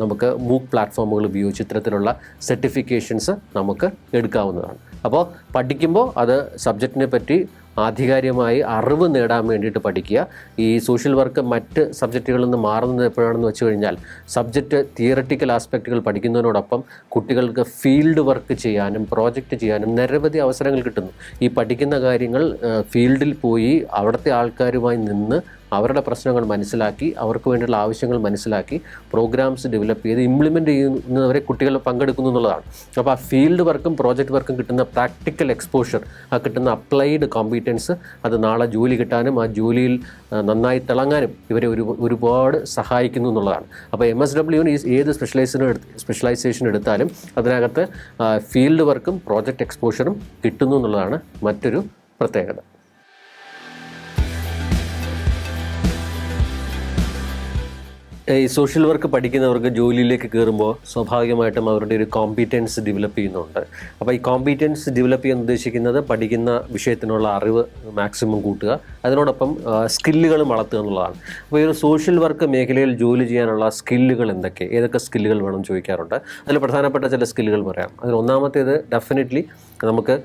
നമുക്ക് MOOC പ്ലാറ്റ്ഫോമുകൾ ഉപയോഗിച്ച് ഇത്തരത്തിലുള്ള സർട്ടിഫിക്കേഷൻസ് നമുക്ക് എടുക്കാവുന്നതാണ്. അപ്പോൾ പഠിക്കുമ്പോൾ അത് സബ്ജക്റ്റിനെ പറ്റി ആധികാരികമായി അറിവ് നേടാൻ വേണ്ടിയിട്ട് പഠിക്കുക. ഈ സോഷ്യൽ വർക്ക് മറ്റ് സബ്ജക്റ്റുകളിൽ നിന്ന് മാറുന്നത് എപ്പോഴാണെന്ന് വെച്ച് കഴിഞ്ഞാൽ സബ്ജക്റ്റ് തിയററ്റിക്കൽ ആസ്പെക്റ്റുകൾ പഠിക്കുന്നതിനോടൊപ്പം കുട്ടികൾക്ക് ഫീൽഡ് വർക്ക് ചെയ്യാനും പ്രോജക്റ്റ് ചെയ്യാനും നിരവധി അവസരങ്ങൾ കിട്ടുന്നു. ഈ പഠിക്കുന്ന കാര്യങ്ങൾ ഫീൽഡിൽ പോയി അവിടുത്തെ ആൾക്കാരുമായി നിന്ന് അവരുടെ പ്രശ്നങ്ങൾ മനസ്സിലാക്കി അവർക്ക് വേണ്ടിയുള്ള ആവശ്യങ്ങൾ മനസ്സിലാക്കി പ്രോഗ്രാംസ് ഡെവലപ്പ് ചെയ്ത് ഇംപ്ലിമെൻ്റ് ചെയ്യുന്നവരെ കുട്ടികൾ പങ്കെടുക്കുന്നു എന്നുള്ളതാണ്. അപ്പോൾ ആ ഫീൽഡ് വർക്കും പ്രോജക്റ്റ് വർക്കും കിട്ടുന്ന പ്രാക്ടിക്കൽ എക്സ്പോഷർ, ആ കിട്ടുന്ന അപ്ലൈഡ് കോമ്പീറ്റൻസ് അത് നാളെ ജോലി കിട്ടാനും ആ ജോലിയിൽ നന്നായി തിളങ്ങാനും ഇവരെ ഒരുപാട് സഹായിക്കുന്നു എന്നുള്ളതാണ്. അപ്പോൾ MSWന് ഏത് സ്പെഷ്യലൈസേഷൻ എടുത്താലും അതിനകത്ത് ഫീൽഡ് വർക്കും പ്രോജക്റ്റ് എക്സ്പോഷറും കിട്ടുന്നു എന്നുള്ളതാണ് മറ്റൊരു പ്രത്യേകത. ഈ സോഷ്യൽ വർക്ക് പഠിക്കുന്നവർക്ക് ജോലിയിലേക്ക് കയറുമ്പോൾ സ്വാഭാവികമായിട്ടും അവരുടെ ഒരു കോമ്പീറ്റൻസ് ഡെവലപ്പ് ചെയ്യുന്നുണ്ട്. അപ്പോൾ ഈ കോമ്പീറ്റൻസ് ഡെവലപ്പ് ചെയ്യാൻ ഉദ്ദേശിക്കുന്നത് പഠിക്കുന്ന വിഷയത്തിനുള്ള അറിവ് മാക്സിമം കൂട്ടുക, അതിനോടൊപ്പം സ്കില്ലുകളും വളർത്തുക എന്നുള്ളതാണ്. അപ്പോൾ ഈ ഒരു സോഷ്യൽ വർക്ക് മേഖലയിൽ ജോലി ചെയ്യാനുള്ള സ്കില്ലുകൾ ഏതൊക്കെ സ്കില്ലുകൾ വേണം ചോദിക്കാറുണ്ട്. അതിൽ പ്രധാനപ്പെട്ട ചില സ്കില്ലുകൾ പറയാം. അതിൽ ഒന്നാമത്തേത് ഡെഫിനറ്റ്ലി നമുക്ക്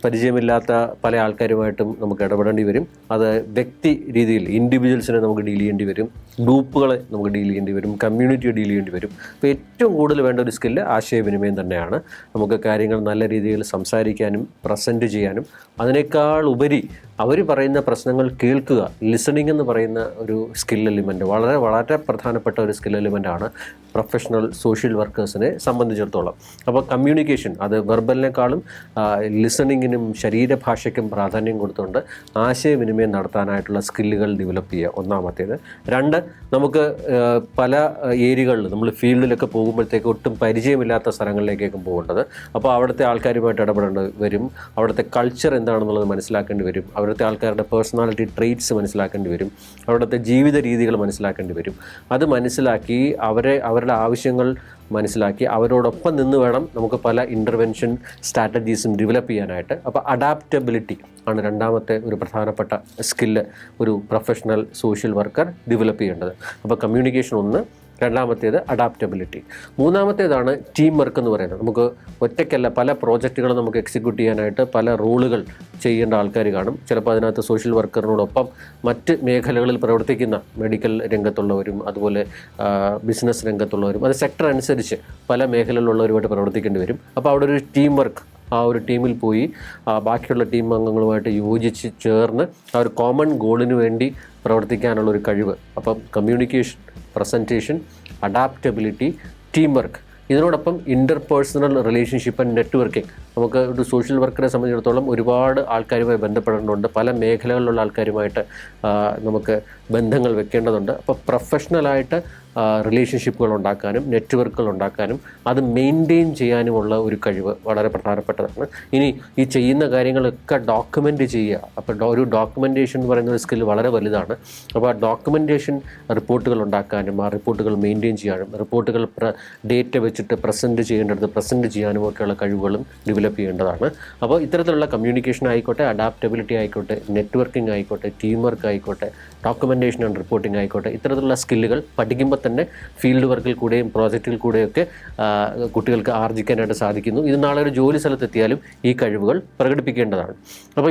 പരിചയമില്ലാത്ത പല ആൾക്കാരുമായിട്ടും നമുക്ക് ഇടപെടേണ്ടി വരും. അത് വ്യക്തി രീതിയിൽ ഇൻഡിവിജ്വൽസിനെ നമുക്ക് ഡീൽ ചെയ്യേണ്ടി വരും, ഗ്രൂപ്പുകളെ നമുക്ക് ഡീൽ ചെയ്യേണ്ടി വരും, കമ്മ്യൂണിറ്റിയെ ഡീൽ ചെയ്യേണ്ടി വരും. അപ്പോൾ ഏറ്റവും കൂടുതൽ വേണ്ട ഒരു സ്കില്ല് ആശയവിനിമയം തന്നെയാണ്. നമുക്ക് കാര്യങ്ങൾ നല്ല രീതിയിൽ സംസാരിക്കാനും പ്രസൻറ്റ് ചെയ്യാനും അതിനേക്കാൾ ഉപരി അവർ പറയുന്ന പ്രശ്നങ്ങൾ കേൾക്കുക, ലിസണിങ് എന്ന് പറയുന്ന ഒരു സ്കിൽ എലിമെൻറ്റ് വളരെ വളരെ പ്രധാനപ്പെട്ട ഒരു സ്കിൽ എലിമെൻ്റാണ് പ്രൊഫഷണൽ സോഷ്യൽ വർക്കേഴ്സിനെ സംബന്ധിച്ചിടത്തോളം. അപ്പോൾ കമ്മ്യൂണിക്കേഷൻ അത് വെർബലിനേക്കാളും ലിസണിങ്ങിനും ശരീരഭാഷയ്ക്കും പ്രാധാന്യം കൊടുത്തുകൊണ്ട് ആശയവിനിമയം നടത്താനായിട്ടുള്ള സ്കില്ലുകൾ ഡെവലപ്പ് ചെയ്യുക ഒന്നാമത്തേത്. രണ്ട്, നമുക്ക് പല ഏരിയകളിൽ നമ്മൾ ഫീൽഡിലൊക്കെ പോകുമ്പോഴത്തേക്ക് ഒട്ടും പരിചയമില്ലാത്ത സ്ഥലങ്ങളിലേക്കൊക്കെ പോകേണ്ടത്. അപ്പോൾ അവിടുത്തെ ആൾക്കാരുമായിട്ട് ഇടപെടേണ്ടി വരും, അവിടുത്തെ കൾച്ചർ എന്താണെന്നുള്ളത് മനസ്സിലാക്കേണ്ടി വരും, അവിടുത്തെ ആൾക്കാരുടെ പേഴ്സണാലിറ്റി ട്രെയ്റ്റ്സ് മനസ്സിലാക്കേണ്ടി വരും, അവിടുത്തെ ജീവിത രീതികൾ മനസ്സിലാക്കേണ്ടി വരും. അത് മനസ്സിലാക്കി അവരുടെ ആവശ്യങ്ങൾ മനസ്സിലാക്കി അവരോടൊപ്പം നിന്ന് വേണം നമുക്ക് പല ഇൻ്റർവെൻഷൻ സ്ട്രാറ്റജീസും ഡെവലപ്പ് ചെയ്യാനായിട്ട്. അപ്പോൾ അഡാപ്റ്റബിലിറ്റി ആണ് രണ്ടാമത്തെ ഒരു പ്രധാനപ്പെട്ട സ്കില്ല് ഒരു പ്രൊഫഷണൽ സോഷ്യൽ വർക്കർ ഡെവലപ്പ് ചെയ്യേണ്ടത്. അപ്പോൾ കമ്മ്യൂണിക്കേഷൻ ഒന്ന്, രണ്ടാമത്തേത് അഡാപ്റ്റബിലിറ്റി. മൂന്നാമത്തേതാണ് ടീം വർക്ക് എന്ന് പറയുന്നത്. നമുക്ക് ഒറ്റയ്ക്കല്ല, പല പ്രോജക്റ്റുകളും നമുക്ക് എക്സിക്യൂട്ട് ചെയ്യാനായിട്ട് പല റോളുകൾ ചെയ്യേണ്ട ആൾക്കാർ കാണും. ചിലപ്പോൾ അതിനകത്ത് സോഷ്യൽ വർക്കറിനോടൊപ്പം മറ്റ് മേഖലകളിൽ പ്രവർത്തിക്കുന്ന മെഡിക്കൽ രംഗത്തുള്ളവരും അതുപോലെ ബിസിനസ് രംഗത്തുള്ളവരും അത് സെക്ടർ അനുസരിച്ച് പല മേഖലയിലുള്ളവരുമായിട്ട് പ്രവർത്തിക്കേണ്ടി വരും. അപ്പോൾ അവിടെ ഒരു ടീം വർക്ക്, ആ ഒരു ടീമിൽ പോയി ബാക്കിയുള്ള ടീം അംഗങ്ങളുമായിട്ട് യോജിച്ച് ചേർന്ന് ആ ഒരു കോമൺ ഗോളിന് വേണ്ടി പ്രവർത്തിക്കാനുള്ളൊരു കഴിവ്. അപ്പം communication, presentation, adaptability, team work, ഇതിനോടൊപ്പം ഇൻ്റർപേഴ്സണൽ റിലേഷൻഷിപ്പ് ആൻഡ് നെറ്റ്വർക്കിംഗ്. നമുക്ക് ഒരു സോഷ്യൽ വർക്കറെ സംബന്ധിച്ചിടത്തോളം ഒരുപാട് ആൾക്കാരുമായി ബന്ധപ്പെടേണ്ടതുണ്ട്, പല മേഖലകളിലുള്ള ആൾക്കാരുമായിട്ട് നമുക്ക് ബന്ധങ്ങൾ വെക്കേണ്ടതുണ്ട്. അപ്പോൾ പ്രൊഫഷണലായിട്ട് റിലേഷൻഷിപ്പുകൾ ഉണ്ടാക്കാനും നെറ്റ്വർക്കുകൾ ഉണ്ടാക്കാനും അത് മെയിൻറ്റെയിൻ ചെയ്യാനുമുള്ള ഒരു കഴിവ് വളരെ പ്രധാനപ്പെട്ടതാണ്. ഇനി ഈ ചെയ്യുന്ന കാര്യങ്ങളൊക്കെ ഡോക്യുമെൻ്റ് ചെയ്യുക. അപ്പോൾ ഒരു ഡോക്യുമെൻറ്റേഷൻ എന്ന് പറയുന്ന ഒരു സ്കിൽ വളരെ വലുതാണ്. അപ്പോൾ ആ ഡോക്യുമെൻറ്റേഷൻ റിപ്പോർട്ടുകൾ ഉണ്ടാക്കാനും ആ റിപ്പോർട്ടുകൾ മെയിൻറ്റെയിൻ ചെയ്യാനും റിപ്പോർട്ടുകൾ ഡേറ്റ വെച്ചിട്ട് പ്രസൻറ്റ് ചെയ്യേണ്ടത് പ്രസൻറ്റ് ചെയ്യാനും ഒക്കെയുള്ള കഴിവുകളും ഡെവലപ്പ് ചെയ്യേണ്ടതാണ്. അപ്പോൾ ഇത്തരത്തിലുള്ള കമ്മ്യൂണിക്കേഷൻ ആയിക്കോട്ടെ, അഡാപ്റ്റബിലിറ്റി ആയിക്കോട്ടെ, നെറ്റ്വർക്കിംഗ് ആയിക്കോട്ടെ, ടീം വർക്ക് ആയിക്കോട്ടെ, ഡോക്യുമെൻറ്റേഷൻ ആൻഡ് റിപ്പോർട്ടിംഗ് ആയിക്കോട്ടെ, ഇത്തരത്തിലുള്ള സ്കില്ലുകൾ പഠിക്കുമ്പോൾ തന്നെ ഫീൽഡ് വർക്കിൽ കൂടെയും പ്രോജക്റ്റിൽ കൂടെയൊക്കെ കുട്ടികൾക്ക് ആർജിക്കാനായിട്ട് സാധിക്കുന്നു. ഇത് നാളെ ഒരു ജോലി സ്ഥലത്തെത്തിയാലും ഈ കഴിവുകൾ പ്രകടിപ്പിക്കേണ്ടതാണ്. അപ്പോൾ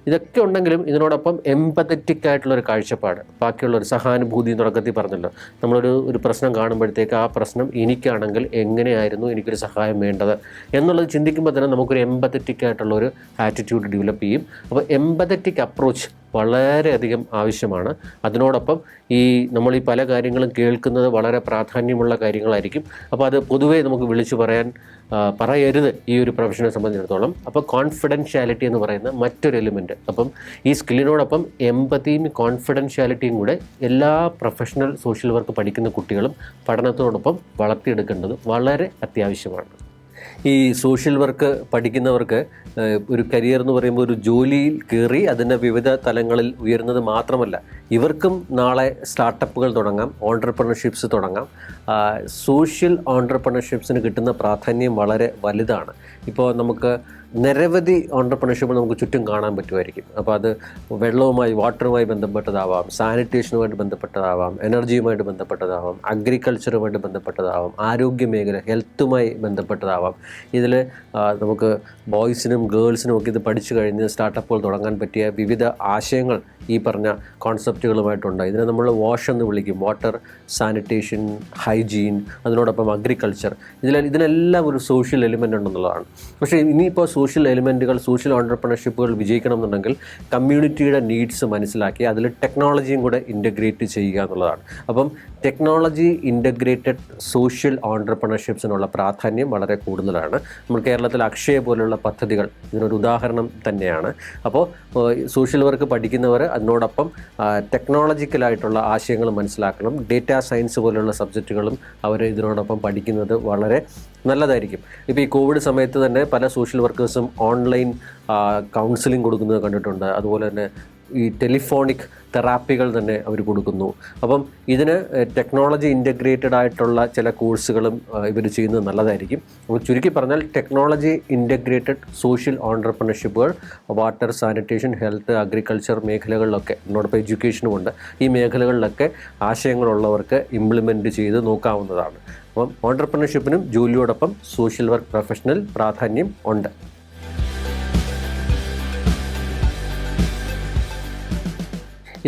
ഇതൊക്കെ ഉണ്ടെങ്കിലും ഇതിനോടൊപ്പം എംപത്തറ്റിക് ആയിട്ടുള്ളൊരു കാഴ്ചപ്പാട്, ബാക്കിയുള്ളൊരു സഹാനുഭൂതി തുടക്കത്തിൽ പറഞ്ഞല്ലോ, നമ്മളൊരു പ്രശ്നം കാണുമ്പോഴത്തേക്ക് ആ പ്രശ്നം എനിക്കാണെങ്കിൽ എങ്ങനെയായിരുന്നു എനിക്കൊരു സഹായം വേണ്ടത് എന്നുള്ളത് ചിന്തിക്കുമ്പോൾ തന്നെ നമുക്കൊരു എംപത്തറ്റിക് ആയിട്ടുള്ളൊരു ആറ്റിറ്റ്യൂഡ് ഡെവലപ്പ് ചെയ്യും. അപ്പോൾ എംപത്തറ്റിക് അപ്രോച്ച് വളരെയധികം ആവശ്യമാണ്. അതിനോടൊപ്പം നമ്മൾ ഈ പല കാര്യങ്ങളും കേൾക്കുന്നത് വളരെ പ്രാധാന്യമുള്ള കാര്യങ്ങളായിരിക്കും. അപ്പോൾ അത് പൊതുവേ നമുക്ക് വിളിച്ചു പറയരുത് ഈ ഒരു പ്രൊഫഷനെ സംബന്ധിച്ചിടത്തോളം. അപ്പോൾ കോൺഫിഡൻഷ്യാലിറ്റി എന്ന് പറയുന്ന മറ്റൊരു എലിമെൻറ്റ്. അപ്പം ഈ സ്കില്ലിനോടൊപ്പം എമ്പതിയും കോൺഫിഡൻഷ്യാലിറ്റിയും കൂടെ എല്ലാ പ്രൊഫഷണൽ സോഷ്യൽ വർക്ക് പഠിക്കുന്ന കുട്ടികളും പഠനത്തോടൊപ്പം വളർത്തിയെടുക്കേണ്ടത് വളരെ അത്യാവശ്യമാണ്. ഈ സോഷ്യൽ വർക്ക് പഠിക്കുന്നവർക്ക് ഒരു കരിയർ എന്ന് പറയുമ്പോൾ ഒരു ജോലിയിൽ കയറി അതിൻ്റെ വിവിധ തലങ്ങളിൽ ഉയരുന്നത് മാത്രമല്ല, ഇവർക്കും നാളെ സ്റ്റാർട്ടപ്പുകൾ തുടങ്ങാം, ഓൺട്രപ്രണർഷിപ്സ് തുടങ്ങാം. സോഷ്യൽ ഓൺട്രപ്രണർഷിപ്സിന് കിട്ടുന്ന പ്രാധാന്യം വളരെ വലുതാണ്. ഇപ്പോൾ നമുക്ക് നിരവധി ഓൺട്രപ്രണർഷിപ്പ് നമുക്ക് ചുറ്റും കാണാൻ പറ്റുമായിരിക്കും. അപ്പോൾ അത് വാട്ടറുമായി ബന്ധപ്പെട്ടതാവാം, സാനിറ്റേഷനുമായിട്ട് ബന്ധപ്പെട്ടതാവാം, എനർജിയുമായിട്ട് ബന്ധപ്പെട്ടതാവാം, അഗ്രികൾച്ചറുമായിട്ട് ബന്ധപ്പെട്ടതാവാം, ആരോഗ്യ മേഖല ഹെൽത്തുമായി ബന്ധപ്പെട്ടതാവാം. ഇതിൽ നമുക്ക് ബോയ്സിനും ഗേൾസിനും ഒക്കെ ഇത് പഠിച്ചു കഴിഞ്ഞ് സ്റ്റാർട്ടപ്പുകൾ തുടങ്ങാൻ പറ്റിയ വിവിധ ആശയങ്ങൾ ഈ പറഞ്ഞ കോൺസെപ്റ്റുകളുമായിട്ടുണ്ട്. ഇതിനെ നമ്മൾ വാഷ് എന്ന് വിളിക്കും, വാട്ടർ, സാനിറ്റേഷൻ, ഹൈജീൻ, അതിനോടൊപ്പം അഗ്രികൾച്ചർ. ഇതിനെല്ലാം ഒരു സോഷ്യൽ എലിമെൻ്റ് ഉണ്ടെന്നുള്ളതാണ്. പക്ഷേ ഇനിയിപ്പോൾ സോഷ്യൽ എലിമെൻറ്റുകൾ, സോഷ്യൽ ഓൺട്രപ്രണർഷിപ്പുകൾ വിജയിക്കണം എന്നുണ്ടെങ്കിൽ കമ്മ്യൂണിറ്റിയുടെ നീഡ്സ് മനസ്സിലാക്കി അതിൽ ടെക്നോളജിയും കൂടെ ഇൻ്റഗ്രേറ്റ് ചെയ്യുക എന്നുള്ളതാണ്. അപ്പം ടെക്നോളജി ഇൻ്റഗ്രേറ്റഡ് സോഷ്യൽ ഓൺട്രപ്രണർഷിപ്സിനുള്ള പ്രാധാന്യം വളരെ കൂടുതലാണ്. നമ്മൾ കേരളത്തിൽ അക്ഷയ പോലുള്ള പദ്ധതികൾ ഇതിനൊരു ഉദാഹരണം തന്നെയാണ്. അപ്പോൾ സോഷ്യൽ വർക്ക് പഠിക്കുന്നവർ അതിനോടൊപ്പം ടെക്നോളജിക്കലായിട്ടുള്ള ആശയങ്ങൾ മനസ്സിലാക്കണം. ഡേറ്റാ സയൻസ് പോലുള്ള സബ്ജക്റ്റുകളും അവർ ഇതിനോടൊപ്പം പഠിക്കുന്നത് വളരെ നല്ലതായിരിക്കും. ഇപ്പോൾ ഈ കോവിഡ് സമയത്ത് തന്നെ പല സോഷ്യൽ വർക്കേഴ്സും ഓൺലൈൻ കൗൺസിലിംഗ് കൊടുക്കുന്നത് കണ്ടിട്ടുണ്ട്. അതുപോലെ തന്നെ ഈ ടെലിഫോണിക് തെറാപ്പികൾ തന്നെ അവർ കൊടുക്കുന്നു. അപ്പം ഇതിന് ടെക്നോളജി ഇൻ്റഗ്രേറ്റഡ് ആയിട്ടുള്ള ചില കോഴ്സുകളും ഇവർ ചെയ്യുന്നത് നല്ലതായിരിക്കും. അപ്പോൾ ചുരുക്കി പറഞ്ഞാൽ ടെക്നോളജി ഇൻ്റഗ്രേറ്റഡ് സോഷ്യൽ ഓൺട്രപ്രണർഷിപ്പുകൾ വാട്ടർ, സാനിറ്റേഷൻ, ഹെൽത്ത്, അഗ്രികൾച്ചർ മേഖലകളിലൊക്കെ, എന്നോടൊപ്പം എഡ്യൂക്കേഷനുമുണ്ട്, ഈ മേഖലകളിലൊക്കെ ആശയങ്ങളുള്ളവർക്ക് ഇംപ്ലിമെൻറ്റ് ചെയ്ത് നോക്കാവുന്നതാണ്. അപ്പം ഓൺട്രപ്രണർഷിപ്പിനും ജോലിയോടൊപ്പം സോഷ്യൽ വർക്ക് പ്രൊഫഷണൽ പ്രാധാന്യം ഉണ്ട്.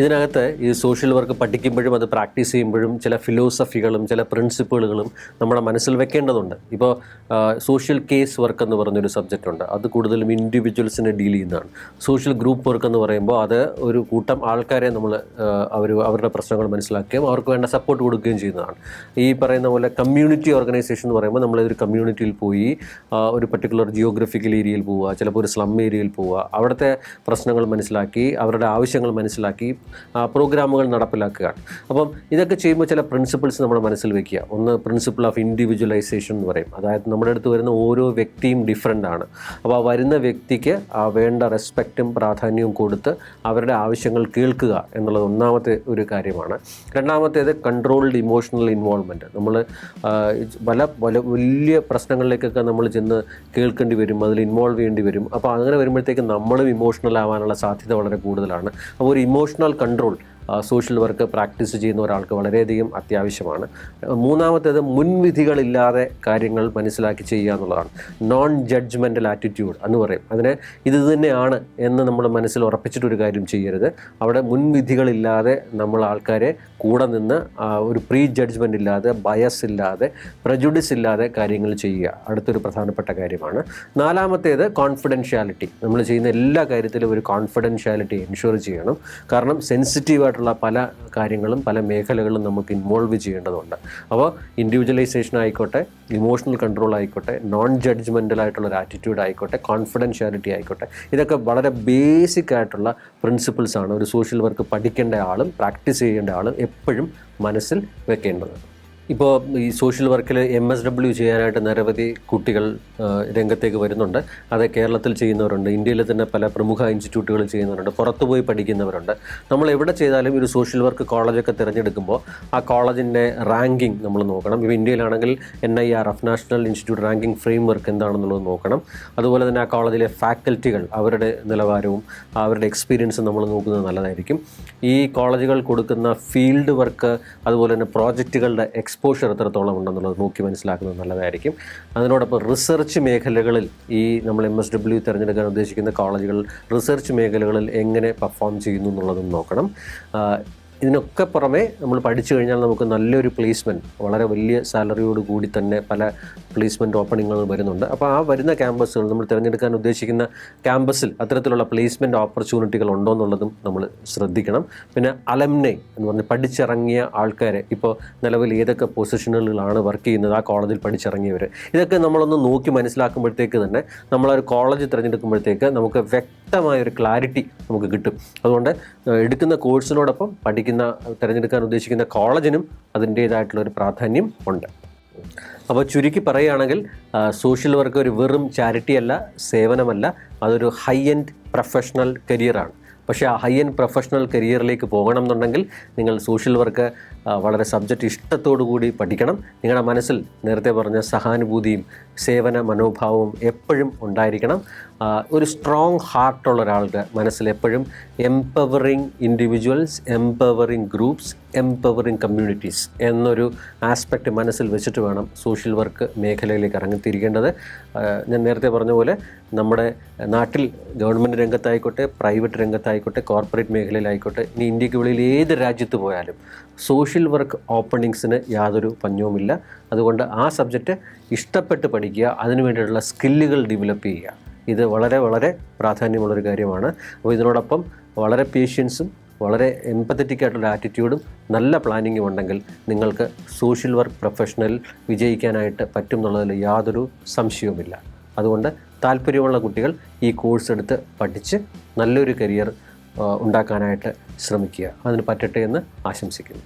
ഇതിനകത്ത് ഈ സോഷ്യൽ വർക്ക് പഠിക്കുമ്പോഴും അത് പ്രാക്ടീസ് ചെയ്യുമ്പോഴും ചില ഫിലോസഫികളും ചില പ്രിൻസിപ്പിളുകളും നമ്മുടെ മനസ്സിൽ വെക്കേണ്ടതുണ്ട്. ഇപ്പോൾ സോഷ്യൽ കേസ് വർക്ക് എന്ന് പറഞ്ഞൊരു സബ്ജക്റ്റ് ഉണ്ട്. അത് കൂടുതലും ഇൻഡിവിജ്വൽസിനെ ഡീൽ ചെയ്യുന്നതാണ്. സോഷ്യൽ ഗ്രൂപ്പ് വർക്ക് എന്ന് പറയുമ്പോൾ അത് ഒരു കൂട്ടം ആൾക്കാരെ നമ്മൾ അവരുടെ പ്രശ്നങ്ങൾ മനസ്സിലാക്കുകയും അവർക്ക് വേണ്ട സപ്പോർട്ട് കൊടുക്കുകയും ചെയ്യുന്നതാണ്. ഈ പറയുന്ന പോലെ കമ്മ്യൂണിറ്റി ഓർഗനൈസേഷൻ എന്ന് പറയുമ്പോൾ നമ്മളൊരു കമ്മ്യൂണിറ്റിയിൽ പോയി ഒരു പർട്ടിക്കുലർ ജിയോഗ്രഫിക്കൽ ഏരിയയിൽ പോവുക, ചിലപ്പോൾ ഒരു സ്ലം ഏരിയയിൽ പോവുക, അവിടുത്തെ പ്രശ്നങ്ങൾ മനസ്സിലാക്കി അവരുടെ ആവശ്യങ്ങൾ മനസ്സിലാക്കി പ്രോഗ്രാമുകൾ നടപ്പിലാക്കുകയാണ്. അപ്പം ഇതൊക്കെ ചെയ്യുമ്പോൾ ചില പ്രിൻസിപ്പിൾസ് നമ്മുടെ മനസ്സിൽ വയ്ക്കുക. ഒന്ന് പ്രിൻസിപ്പിൾ ഓഫ് ഇൻഡിവിജ്വലൈസേഷൻ എന്ന് പറയും. അതായത് നമ്മുടെ അടുത്ത് വരുന്ന ഓരോ വ്യക്തിയും ഡിഫറൻ്റ് ആണ്. അപ്പോൾ ആ വരുന്ന വ്യക്തിക്ക് വേണ്ട റെസ്പെക്റ്റും പ്രാധാന്യവും കൊടുത്ത് അവരുടെ ആവശ്യങ്ങൾ കേൾക്കുക എന്നുള്ളത് ഒന്നാമത്തെ ഒരു കാര്യമാണ്. രണ്ടാമത്തേത് കൺട്രോൾഡ് ഇമോഷണൽ ഇൻവോൾവ്മെൻറ്റ്. നമ്മൾ വലിയ പ്രശ്നങ്ങളിലേക്കൊക്കെ നമ്മൾ ചെന്ന് കേൾക്കേണ്ടി വരും, അതിൽ ഇൻവോൾവ് ചെയ്യേണ്ടി വരും. അപ്പോൾ അങ്ങനെ വരുമ്പോഴത്തേക്ക് നമ്മളും ഇമോഷണൽ ആവാനുള്ള സാധ്യത വളരെ കൂടുതലാണ്. അപ്പോൾ ഒരു emotional control social work practice ചെയ്യുന്ന ഒരാൾക്ക് വളരെയധികം അത്യാവശ്യമാണ്. മൂന്നാമത്തേത് മുൻവിധികളില്ലാതെ കാര്യങ്ങൾ മനസ്സിലാക്കി ചെയ്യുക എന്നുള്ളതാണ്. നോൺ ജഡ്ജ്മെൻ്റൽ ആറ്റിറ്റ്യൂഡ് എന്ന് പറയും. അതിനെ ഇത് തന്നെയാണ് എന്ന് നമ്മൾ മനസ്സിൽ ഉറപ്പിച്ചിട്ടൊരു കാര്യം ചെയ്യരുത്. അവിടെ മുൻവിധികളില്ലാതെ നമ്മൾ ആൾക്കാരെ കൂടെ നിന്ന് ഒരു പ്രീ ജഡ്ജ്മെൻ്റ് ഇല്ലാതെ, ബയസ് ഇല്ലാതെ, പ്രജുഡിസ് ഇല്ലാതെ കാര്യങ്ങൾ ചെയ്യുക അടുത്തൊരു പ്രധാനപ്പെട്ട കാര്യമാണ്. നാലാമത്തേത് കോൺഫിഡൻഷ്യാലിറ്റി. നമ്മൾ ചെയ്യുന്ന എല്ലാ കാര്യത്തിലും ഒരു കോൺഫിഡൻഷ്യാലിറ്റി എൻഷുർ ചെയ്യണം. കാരണം സെൻസിറ്റീവായിട്ടുള്ള പല കാര്യങ്ങളും പല മേഖലകളും നമുക്ക് ഇൻവോൾവ് ചെയ്യേണ്ടതുണ്ട്. അപ്പോൾ ഇൻഡിവിജ്വലൈസേഷൻ ആയിക്കോട്ടെ, ഇമോഷണൽ കൺട്രോൾ ആയിക്കോട്ടെ, നോൺ ജഡ്ജ്മെൻ്റൽ ആയിട്ടുള്ളൊരു ആറ്റിറ്റ്യൂഡ് ആയിക്കോട്ടെ, കോൺഫിഡൻഷ്യാലിറ്റി ആയിക്കോട്ടെ, ഇതൊക്കെ വളരെ ബേസിക് ആയിട്ടുള്ള പ്രിൻസിപ്പിൾസാണ് ഒരു സോഷ്യൽ വർക്ക് പഠിക്കേണ്ട ആളും പ്രാക്ടീസ് ചെയ്യേണ്ട ആളും എപ്പോഴും മനസ്സിൽ വെക്കേണ്ടത്. ഇപ്പോൾ ഈ സോഷ്യൽ വർക്കിൽ MSW ചെയ്യാനായിട്ട് നിരവധി കുട്ടികൾ രംഗത്തേക്ക് വരുന്നുണ്ട്. അത് കേരളത്തിൽ ചെയ്യുന്നവരുണ്ട്, ഇന്ത്യയിൽ തന്നെ പല പ്രമുഖ ഇൻസ്റ്റിറ്റ്യൂട്ടുകൾ ചെയ്യുന്നവരുണ്ട്, പുറത്തുപോയി പഠിക്കുന്നവരുണ്ട്. നമ്മൾ എവിടെ ചെയ്താലും ഒരു സോഷ്യൽ വർക്ക് കോളേജൊക്കെ തിരഞ്ഞെടുക്കുമ്പോൾ ആ കോളേജിൻ്റെ റാങ്കിങ് നമ്മൾ നോക്കണം. ഇപ്പോൾ ഇന്ത്യയിലാണെങ്കിൽ NIRF national institute ranking frame work എന്താണെന്നുള്ളത് നോക്കണം. അതുപോലെ തന്നെ ആ കോളേജിലെ ഫാക്കൽറ്റികൾ, അവരുടെ നിലവാരവും അവരുടെ എക്സ്പീരിയൻസും നമ്മൾ നോക്കുന്നത് നല്ലതായിരിക്കും. ഈ കോളേജുകൾ കൊടുക്കുന്ന ഫീൽഡ് വർക്ക്, അതുപോലെ തന്നെ പ്രോജക്റ്റുകളുടെ എക്സ്പോഷർ എത്രത്തോളം ഉണ്ടെന്നുള്ളത് നോക്കി മനസ്സിലാക്കുന്നത് നല്ലതായിരിക്കും. അതിനോടൊപ്പം റിസർച്ച് മേഖലകളിൽ ഈ നമ്മൾ MSW തിരഞ്ഞെടുക്കാൻ ഉദ്ദേശിക്കുന്ന കോളേജുകൾ റിസർച്ച് മേഖലകളിൽ എങ്ങനെ പെർഫോം ചെയ്യുന്നു എന്നുള്ളതും നോക്കണം. ഇതിനൊക്കെ പുറമെ നമ്മൾ പഠിച്ചു കഴിഞ്ഞാൽ നമുക്ക് നല്ലൊരു പ്ലേസ്മെൻറ്റ്, വളരെ വലിയ സാലറിയോട് കൂടി തന്നെ പല പ്ലേസ്മെൻറ്റ് ഓപ്പണിങ്ങുകൾ വരുന്നുണ്ട്. അപ്പോൾ ആ വരുന്ന ക്യാമ്പസുകൾ, നമ്മൾ തിരഞ്ഞെടുക്കാൻ ഉദ്ദേശിക്കുന്ന ക്യാമ്പസിൽ അത്തരത്തിലുള്ള പ്ലേസ്മെൻറ്റ് ഓപ്പർച്യൂണിറ്റികൾ ഉണ്ടോ എന്നുള്ളതും നമ്മൾ ശ്രദ്ധിക്കണം. പിന്നെ അലംനൈ എന്ന് പറഞ്ഞ് പഠിച്ചിറങ്ങിയ ആൾക്കാരെ, ഇപ്പോൾ നിലവിൽ ഏതൊക്കെ പൊസിഷനുകളിലാണ് വർക്ക് ചെയ്യുന്നത്, ആ കോളേജിൽ പഠിച്ചിറങ്ങിയവർ, ഇതൊക്കെ നമ്മളൊന്ന് നോക്കി മനസ്സിലാക്കുമ്പോഴത്തേക്ക് തന്നെ നമ്മളൊരു കോളേജ് തിരഞ്ഞെടുക്കുമ്പോഴത്തേക്ക് നമുക്ക് വ്യക്തമായൊരു ക്ലാരിറ്റി നമുക്ക് കിട്ടും. അതുകൊണ്ട് എടുക്കുന്ന കോഴ്സിനോടൊപ്പം തിരഞ്ഞെടുക്കാൻ ഉദ്ദേശിക്കുന്ന കോളേജിനും അതിൻ്റേതായിട്ടുള്ളൊരു പ്രാധാന്യം ഉണ്ട്. അപ്പോൾ ചുരുക്കി പറയുകയാണെങ്കിൽ സോഷ്യൽ വർക്ക് ഒരു വെറും ചാരിറ്റി അല്ല, സേവനമല്ല, അതൊരു ഹൈ എൻഡ് പ്രൊഫഷണൽ കരിയറാണ്. പക്ഷേ ആ ഹൈ എൻഡ് പ്രൊഫഷണൽ കരിയറിലേക്ക് പോകണം എന്നുണ്ടെങ്കിൽ നിങ്ങൾ സോഷ്യൽ വർക്ക് വളരെ സബ്ജക്റ്റ് ഇഷ്ടത്തോടു കൂടി പഠിക്കണം. നിങ്ങളുടെ മനസ്സിൽ നേരത്തെ പറഞ്ഞ സഹാനുഭൂതിയും സേവന മനോഭാവവും എപ്പോഴും ഉണ്ടായിരിക്കണം. ഒരു സ്ട്രോങ് ഹാർട്ടുള്ള ഒരാളുടെ മനസ്സിൽ എപ്പോഴും empowering individuals, empowering groups, empowering communities എന്നൊരു ആസ്പെക്റ്റ് മനസ്സിൽ വെച്ചിട്ട് വേണം സോഷ്യൽ വർക്ക് മേഖലയിലേക്ക് ഇറങ്ങിത്തിരിക്കേണ്ടത്. ഞാൻ നേരത്തെ പറഞ്ഞ പോലെ നമ്മുടെ നാട്ടിൽ ഗവൺമെൻറ് രംഗത്തായിക്കോട്ടെ, പ്രൈവറ്റ് രംഗത്തായിക്കോട്ടെ, കോർപ്പറേറ്റ് മേഖലയിലായിക്കോട്ടെ, ഇനി ഇന്ത്യക്ക് വെളിയിൽ ഏത് രാജ്യത്ത് പോയാലും സോഷ്യൽ വർക്ക് ഓപ്പണിങ്സിന് യാതൊരു പഞ്ഞവുമില്ല. അതുകൊണ്ട് ആ സബ്ജക്റ്റ് ഇഷ്ടപ്പെട്ട് പഠിക്കുക, അതിനു വേണ്ടിയിട്ടുള്ള സ്കില്ലുകൾ ഡെവലപ്പ് ചെയ്യുക. ഇത് വളരെ വളരെ പ്രാധാന്യമുള്ളൊരു കാര്യമാണ്. അപ്പോൾ ഇതിനോടൊപ്പം വളരെ പേഷ്യൻസും വളരെ എംപത്തറ്റിക് ആയിട്ടുള്ള ആറ്റിറ്റ്യൂഡും നല്ല പ്ലാനിങ്ങും ഉണ്ടെങ്കിൽ നിങ്ങൾക്ക് സോഷ്യൽ വർക്ക് പ്രൊഫഷണൽ വിജയിക്കാനായിട്ട് പറ്റും എന്നുള്ളതിൽ യാതൊരു സംശയവുമില്ല. അതുകൊണ്ട് താല്പര്യമുള്ള കുട്ടികൾ ഈ കോഴ്സ് എടുത്ത് പഠിച്ച് നല്ലൊരു കരിയർ ഉണ്ടാക്കാനായിട്ട് ശ്രമിക്കുക. അതിന് പറ്റട്ടെ എന്ന് ആശംസിക്കുന്നു.